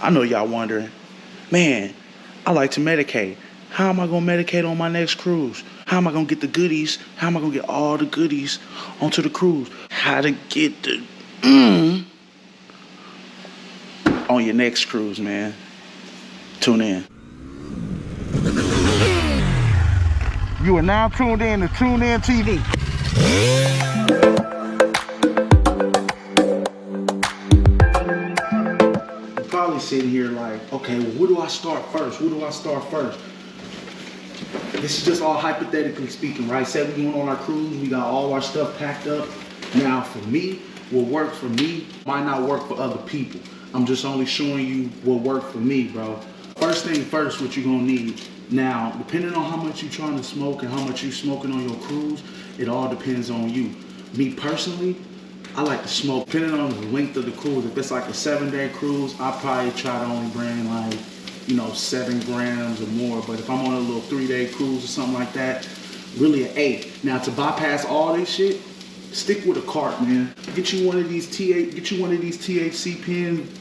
I know y'all wondering, man, I like to medicate. How am I gonna medicate on my next cruise? How am I gonna get the goodies? How am I gonna get all the goodies onto the cruise? How to get the on your next cruise, man. Tune in. You are now tuned in to TuneIn TV. You're probably sitting here like, okay, well, where do I start first? Where do I start first? This is just all hypothetically speaking, right? Say we're going on our cruise, we got all our stuff packed up. Now, for me, what worked for me might not work for other people. I'm just only showing you what worked for me, bro. First thing first, what you're gonna need. Now, depending on how much you're trying to smoke and how much you're smoking on your cruise, it all depends on you. Me personally, I like to smoke, depending on the length of the cruise. If it's like a 7-day cruise, I probably try to only bring like, 7 grams or more. But if I'm on a little 3-day cruise or something like that, really an 8. Now, to bypass all this shit, stick with a cart, man. Get you one of these THC pens.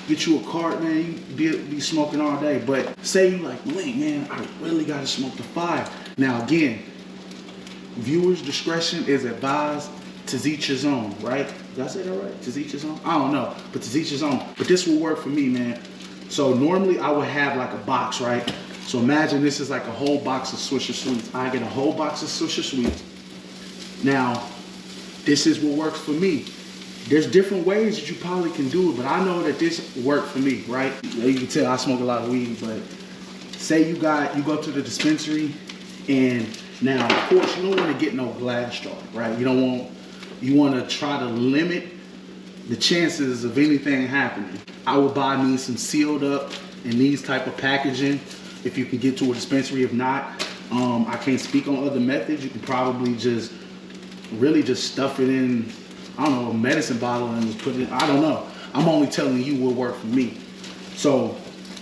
Get you a cart, man. You be smoking all day. But say you like, wait, man, I really gotta smoke the 5. Now again, viewers' discretion is advised. To each his own, right? Did I say that right? To each his own? I don't know, but to each his own. But this will work for me, man. So normally I would have like a box, right? So imagine this is like a whole box of Swisher Sweets. I get a whole box of Swisher Sweets. Now, this is what works for me. There's different ways that you probably can do it, but I know that this worked for me, right? You can tell I smoke a lot of weed, but say you go to the dispensary, and now of course you don't want to get no glass jar, right? You want to try to limit the chances of anything happening. I would buy me some sealed up in these type of packaging if you can get to a dispensary. If not, I can't speak on other methods. You can probably just stuff it in, I don't know, a medicine bottle and just put it, I don't know. I'm only telling you what worked for me. So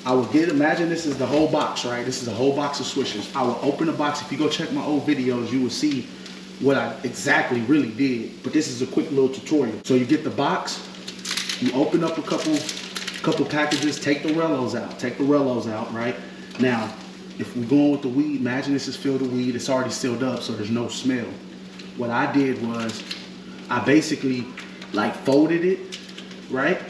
I would imagine this is the whole box, right? This is a whole box of Swishers. I will open the box. If you go check my old videos, you will see what I exactly really did. But this is a quick little tutorial. So you get the box, you open up a couple packages, take the rellos out, right? Now, if we're going with the weed, imagine this is filled with weed. It's already sealed up, so there's no smell. What I did was, I basically like folded it, right?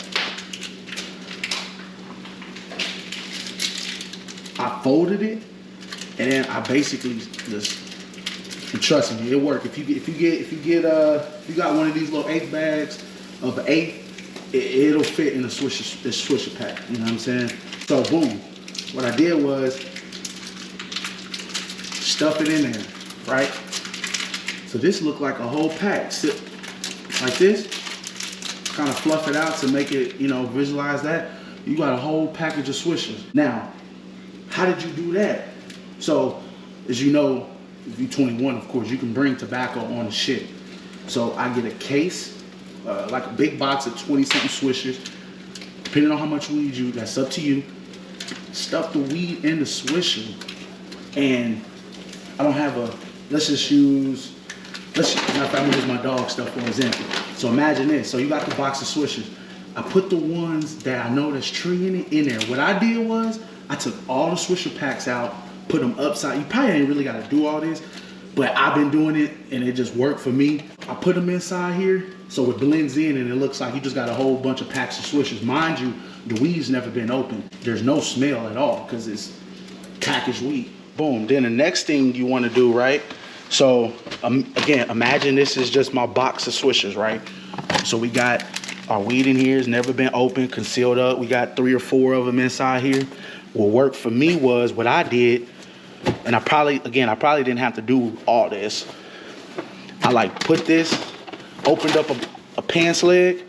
I folded it, and then I basically just, and trust me, it worked. If you got one of these little 8 bags of 8, it'll fit in a Swisher pack. You know what I'm saying? So boom, what I did was stuff it in there, right? So this looked like a whole pack. Like this, kind of fluff it out to make it, visualize that. You got a whole package of Swishers. Now, how did you do that? So, as you know, if you're 21, of course, you can bring tobacco on the ship. So I get a case, like a big box of 20-something Swishers. Depending on how much weed that's up to you. Stuff the weed in the Swisher. And I don't have I'm gonna use my dog stuff for example. So imagine this. So you got the box of Swishers. I put the ones that I know that's tree in there. What I did was, I took all the Swisher packs out, put them upside. You probably ain't really gotta do all this, but I've been doing it and it just worked for me. I put them inside here, so it blends in and it looks like you just got a whole bunch of packs of Swishers. Mind you, the weed's never been opened. There's no smell at all because it's packaged weed. Boom, then the next thing you wanna do, right? So again, imagine this is just my box of Swishers, right? So we got our weed in here, it's never been opened, concealed up. We got 3 or 4 of them inside here. What worked for me was what I did, and I probably didn't have to do all this. I like put this, opened up a pants leg,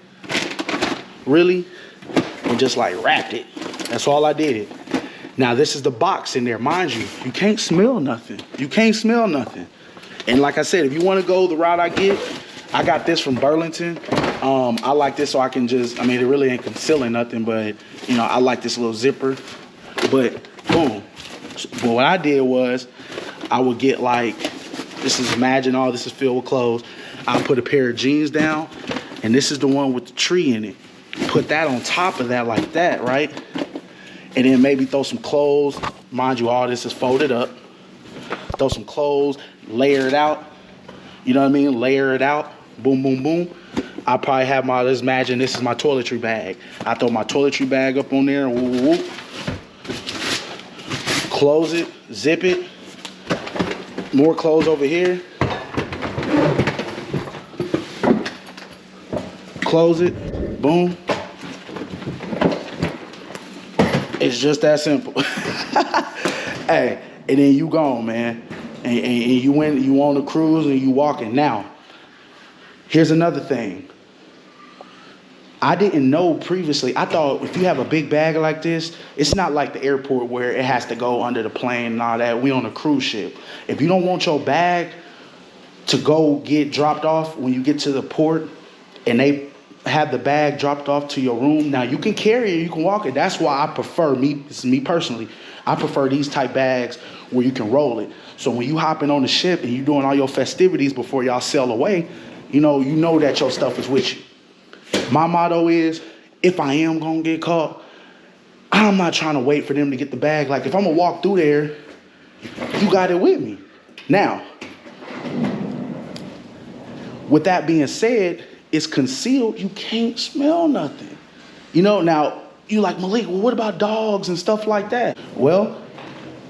really, and just like wrapped it. That's all I did. Now this is the box in there, mind you. You can't smell nothing. And like I said, if you want to go the route I got this from Burlington. I like this so I can it really ain't concealing nothing, but I like this little zipper. But boom. But what I did was, I would get imagine all this is filled with clothes. I'll put a pair of jeans down, and this is the one with the tree in it. Put that on top of that like that, right? And then maybe throw some clothes. Mind you, all this is folded up. Throw some clothes, layer it out. You know what I mean? Layer it out. Boom, boom, boom. I probably have my, let's imagine this is my toiletry bag. I throw my toiletry bag up on there. Whoop, whoop, whoop. Close it, zip it. More clothes over here. Close it, boom. It's just that simple. Hey, and then you gone, man. And you on the cruise and you walking. Now, here's another thing. I didn't know previously. I thought if you have a big bag like this, it's not like the airport where it has to go under the plane and all that. We on a cruise ship. If you don't want your bag to go get dropped off when you get to the port and they have the bag dropped off to your room, now you can carry it, you can walk it. That's why I prefer, this is me personally, I prefer these type bags where you can roll it. So when you hopping on the ship and you doing all your festivities before y'all sail away, you know that your stuff is with you. My motto is, if I am gonna get caught, I'm not trying to wait for them to get the bag. Like if I'm gonna walk through there, you got it with me. Now, with that being said, it's concealed. You can't smell nothing. Now you like, Malik, well, what about dogs and stuff like that? Well,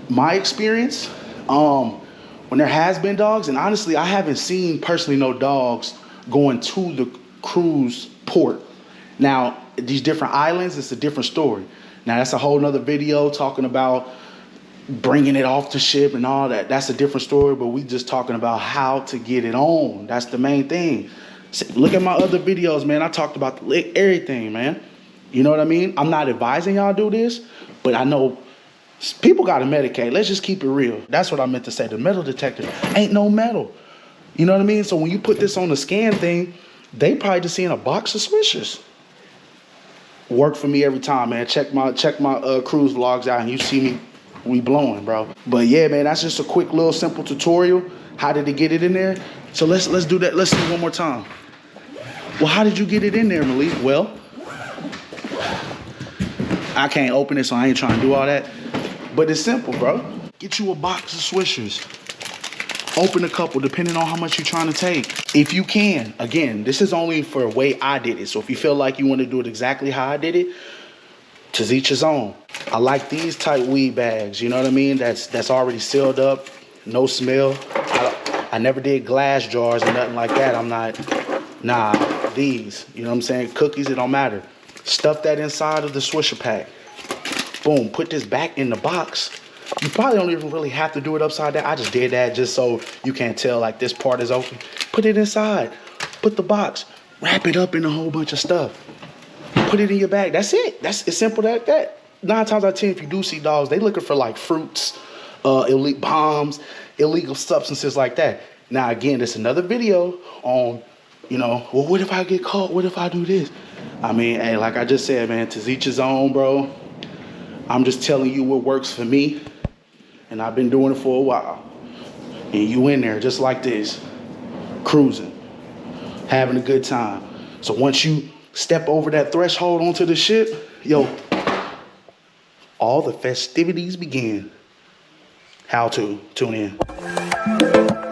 my experience, when there has been dogs, and honestly, I haven't seen personally no dogs going to the cruise port. Now, these different islands, it's a different story. Now, that's a whole nother video talking about bringing it off the ship and all that. That's a different story, but we just talking about how to get it on. That's the main thing. Look at my other videos, man. I talked about everything, man. You know what I mean? I'm not advising y'all do this, but I know people got to medicate. Let's just keep it real. That's what I meant to say. The metal detector ain't no metal. You know what I mean? So when you put this on the scan thing, they probably just seeing a box of swishers. Work for me every time, man. Check my cruise vlogs out and you see me, we blowing, bro. But yeah, man, that's just a quick little simple tutorial. How did they get it in there? So let's do that. Let's do it one more time. Well, how did you get it in there, Malik? Well, I can't open it, so I ain't trying to do all that. But it's simple, bro. Get you a box of swishers. Open a couple, depending on how much you're trying to take. If you can, again, this is only for the way I did it. So if you feel like you want to do it exactly how I did it, to each his own. I like these type weed bags, you know what I mean? That's already sealed up, no smell. I never did glass jars or nothing like that. These, you know what I'm saying? Cookies, it don't matter. Stuff that inside of the Swisher pack. Boom, put this back in the box. You probably don't even really have to do it upside down. I just did that just so you can't tell like this part is open. Put it inside, put the box, wrap it up in a whole bunch of stuff. Put it in your bag, that's it. It's simple like that. 9 times out of 10, if you do see dogs, they looking for like fruits, illegal bombs, illegal substances like that. Now again, there's another video on, well, what if I get caught? What if I do this? I mean, hey, like I just said, man, to each his own, bro. I'm just telling you what works for me. And I've been doing it for a while. And you in there just like this, cruising, having a good time. So once you step over that threshold onto the ship, all the festivities begin. How to? Tune in.